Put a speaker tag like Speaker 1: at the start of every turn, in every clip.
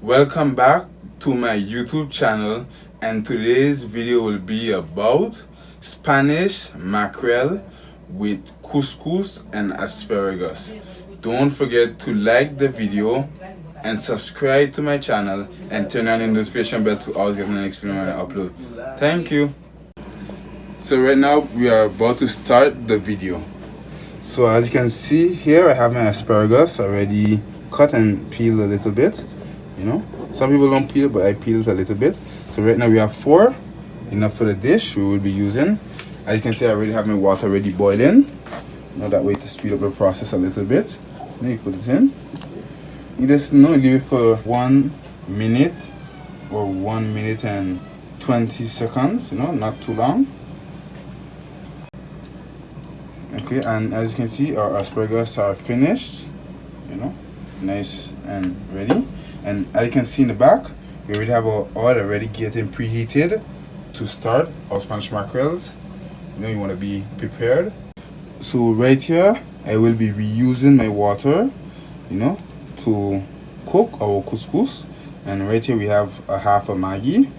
Speaker 1: Welcome back to my YouTube channel, and today's video will be about Spanish mackerel with couscous and asparagus. Don't forget to like the video and subscribe to my channel and turn on the notification bell to always get the next video when I upload. Thank you. So right now we are about to start the video. So as you can see here, I have my asparagus already cut and peeled a little bit. You know, some people don't peel, but I peeled a little bit. So right now we have 4, enough for the dish we will be using. As you can see, I already have my water ready boiling. Now that way to speed up the process a little bit. Then you put it in. You just leave it for 1 minute or 1 minute and 20 seconds. You know, not too long. Okay, and as you can see, our asparagus are finished. You know, nice and ready. And as you can see in the back, we already have our oil already getting preheated to start our Spanish mackerels. You know, you want to be prepared. So right here, I will be reusing my water, you know, to cook our couscous. And right here we have a half a Maggi.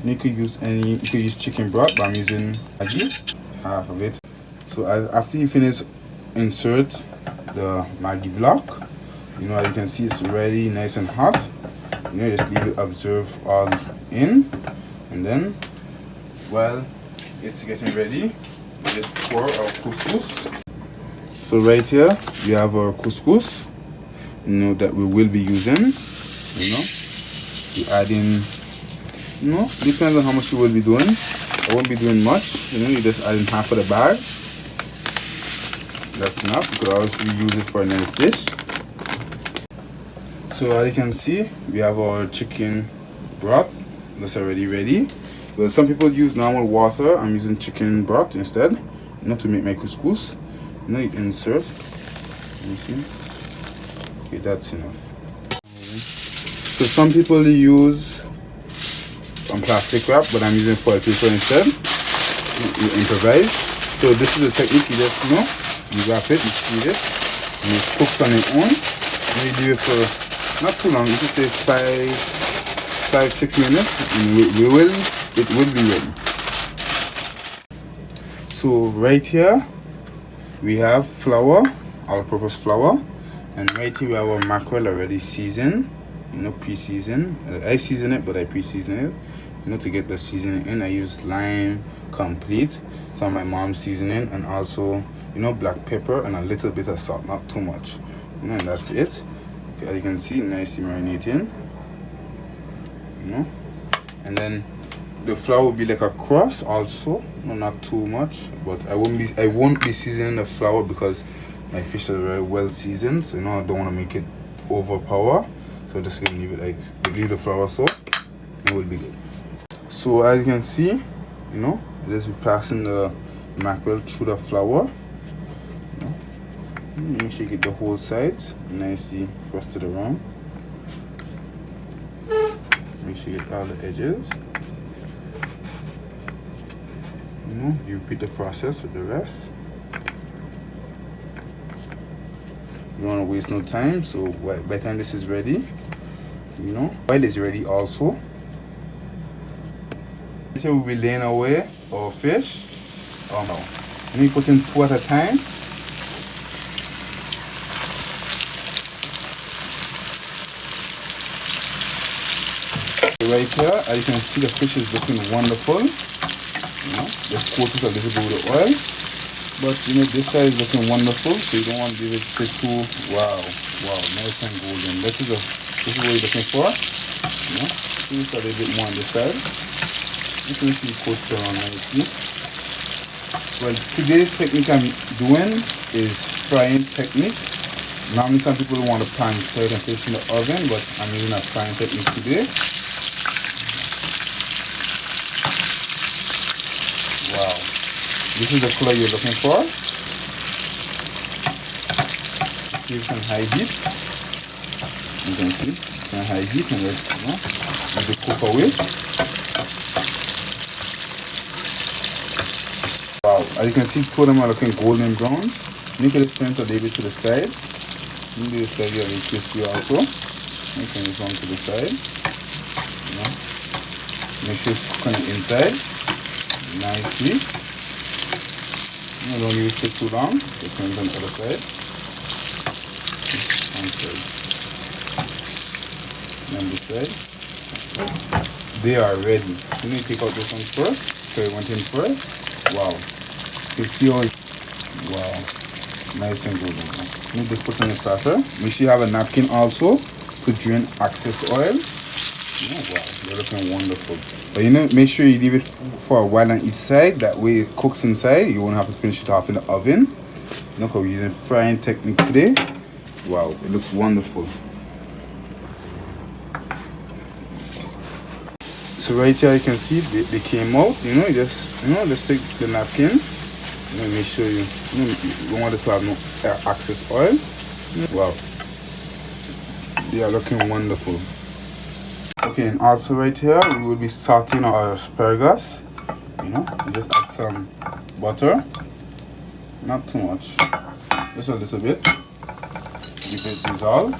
Speaker 1: You could use chicken broth, but I'm using Maggi, half of it. So after you finish, insert the Maggi block. You know, as you can see, it's already nice and hot. You know, just leave it observe all in, and then while it's getting ready, we just pour our couscous. So right here we have our couscous, you know, that we will be using. You know, we add in, you know, depends on how much you will be doing. I won't be doing much. You know, you just add in half of the bag. That's enough. You could always reuse it for a nice dish. So as you can see, we have our chicken broth that's already ready. Well, some people use normal water. I'm using chicken broth instead, you know, to make my couscous. You know, you insert. You see? Okay, that's enough. So some people use plastic wrap, but I'm using foil paper instead. You improvise. So this is the technique. You just, you know, you wrap it, you seal it, and it cooks on its own. And you do it for not too long, you can say 5-6 minutes, and it will be ready. So right here we have flour, all-purpose flour, and right here we have our mackerel already seasoned, you know, pre-seasoned. I season it, but I pre-season it, you know, to get the seasoning in. I use lime complete, some of my mom's seasoning, and also, you know, black pepper and a little bit of salt, not too much, you know, and that's it. As you can see, nicely marinating, you know, and then the flour will be like a crust also, no, not too much, but I won't be seasoning the flour because my fish are very well seasoned, so, you know, I don't want to make it overpower, so I'm just gonna leave it like, leave the flour so it will be good. So as you can see, you know, just be passing the mackerel through the flour. Make sure you get the whole sides nicely crusted around. Make sure you get all the edges. You know, you repeat the process with the rest. You don't want to waste no time, so by the time this is ready, you know, oil is ready also. Here we'll be laying away our fish. Let me put in 2 at a time. Right here, as you can see, the fish is looking wonderful. You know, just coat it a little bit with oil, but you know, this side is looking wonderful, so you don't want to leave it too. Wow, nice and golden. This is what you're looking for. You know, see this a little bit more on this side. You can see coat it around nicely. Well, today's technique I'm doing is frying technique. Normally, some people want to pan fry and place in the oven, but I'm using a frying technique today. Wow, this is the color you're looking for. Keep it on high heat. You can see it's on high heat, and let's, you know, let it cook away. Wow, as you can see, 2 of them are looking golden brown. Make it turn a little bit to the side. Maybe this side here will crispy also. Turn this on to the side. You know, make sure it's cooking it inside nicely. You don't leave it sit too long. Just turn it on the other side. And this side. They are ready. You need to take out this one first. So it went in first. Wow. You see how wow. Nice and golden. You need to put in the starter. Make sure you have a napkin also to drain excess oil. Oh wow, they're looking wonderful. But you know, make sure you leave it for a while on each side. That way it cooks inside. You won't have to finish it off in the oven. Look, we're using frying technique today. Wow, it looks wonderful. So right here you can see they came out. You know, just take the napkin. You know, make sure you don't want it to have no excess oil. Wow, they are looking wonderful. Okay, and also right here we will be sauteing our asparagus. You know, just add some butter, not too much, just a little bit. Give it dissolve.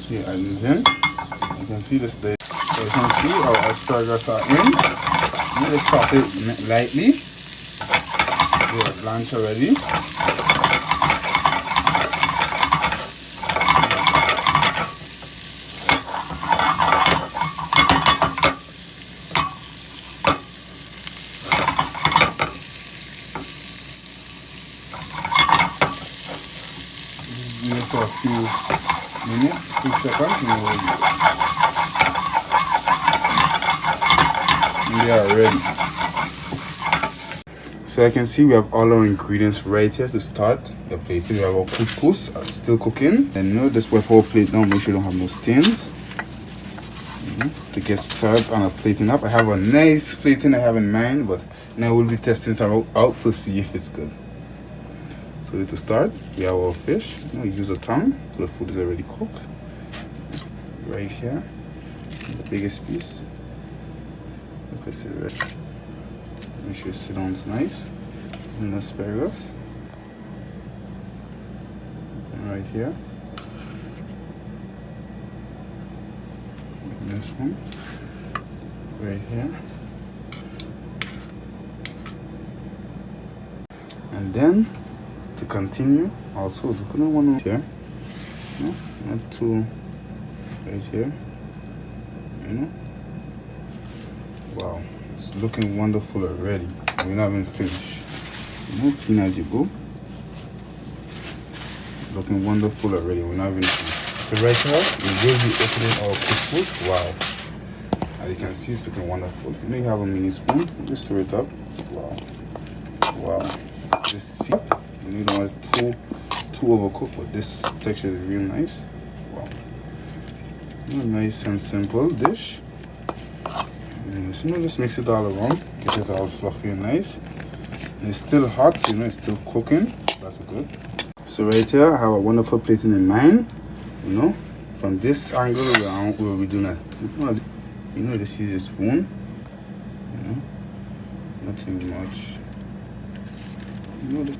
Speaker 1: Here, adding it in. You can see this there. So you can see our asparagus are in. You just saute it lightly. They are blanched already. Give it for a few minutes, 2 seconds, and they are ready. So I can see we have all our ingredients right here to start the plate. We have our couscous still cooking, and you know, just wipe our plate down, make sure you don't have no stains. To get started on a plating up, I have a nice plating I have in mind, but now we'll be testing it out to see if it's good. So to start, we have our fish. You know, use a tongue, so the food is already cooked. Right here, the biggest piece. Place it right. Make sure it sits down nice. And the asparagus. And right here. And this one. Right here. And then to continue, also we're putting one here. No, not two. Right here. You know. Wow, it's looking wonderful already. We're not even finished. You know, clean as you go. Looking wonderful already. We're not even finished. So right here, we will be opening our couscous. Wow. As you can see, it's looking wonderful. You know, you have a mini spoon. Just stir it up. Wow. Wow. Just see. You don't want it too overcooked, but this texture is real nice. Wow. You know, nice and simple dish. So, you know, just mix it all around, get it all fluffy and nice. And it's still hot, so you know it's still cooking. That's good. So right here, I have a wonderful plating in mind. You know, from this angle around, we'll be doing a, you know, just use a spoon. You know, nothing much. You know, just,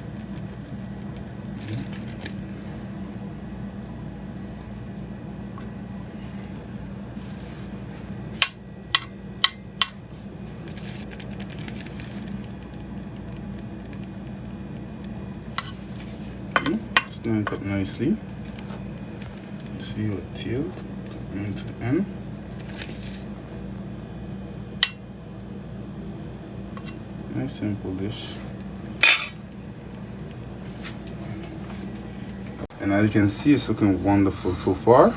Speaker 1: line it up nicely. See your tilt to bring it to the end. Nice simple dish. And as you can see, it's looking wonderful so far.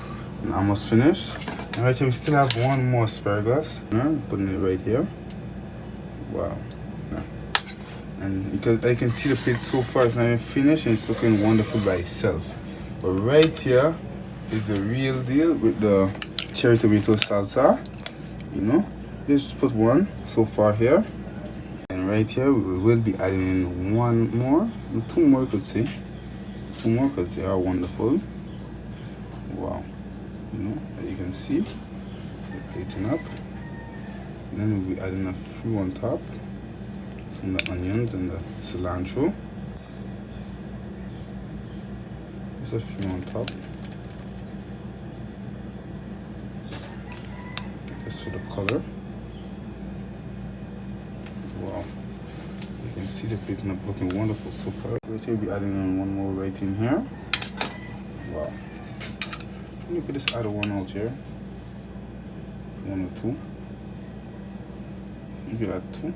Speaker 1: And almost finished. And right here we still have one more asparagus. Putting it right here. Wow. And because I can see the plate so far, it's not even finished and it's looking wonderful by itself. But right here is the real deal with the cherry tomato salsa. You know, just put one so far here. And right here we will be adding in one more, two more, you could say. Two more because they are wonderful. Wow. You know, as you can see, we're plating up. And then we'll be adding a few on top, some of the onions and the cilantro. Just a few on top. Just for the color. Wow. You can see the plating up looking wonderful so far. Right here, we'll be adding on one more right in here. Wow. Let me just add one out here. One or two. Maybe add two.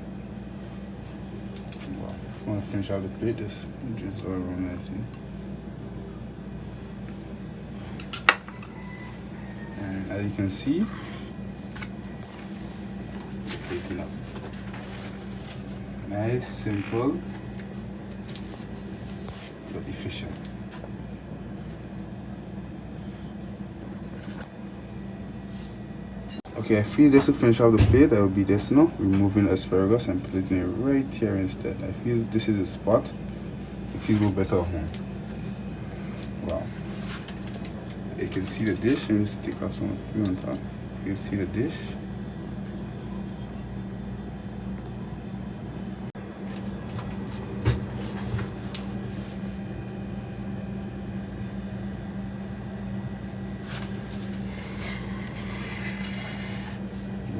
Speaker 1: Wow. If you want to finish out the plate, just drizzle around nicely. And as you can see, plating up. Nice, simple, but efficient. Okay, I feel this to finish off the plate. I will be this now, removing asparagus and putting it right here instead. I feel this is a spot. It feels better at home. Wow. You can see the dish. Let me stick off some of you on top. You can see the dish.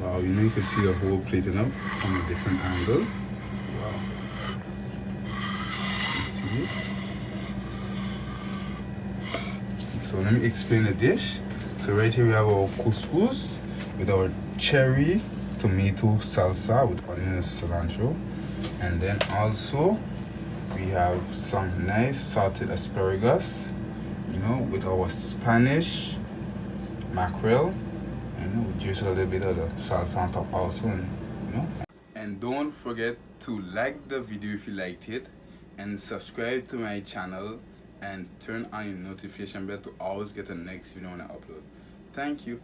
Speaker 1: Wow, you know, you can see the whole plating up from a different angle. Wow. You see it? So let me explain the dish. So right here we have our couscous with our cherry tomato salsa with onions and cilantro. And then also we have some nice salted asparagus, you know, with our Spanish mackerel. And we just a little bit of the salsa on top also, and you know. And don't forget to like the video if you liked it, and subscribe to my channel and turn on your notification bell to always get the next video when I upload. Thank you.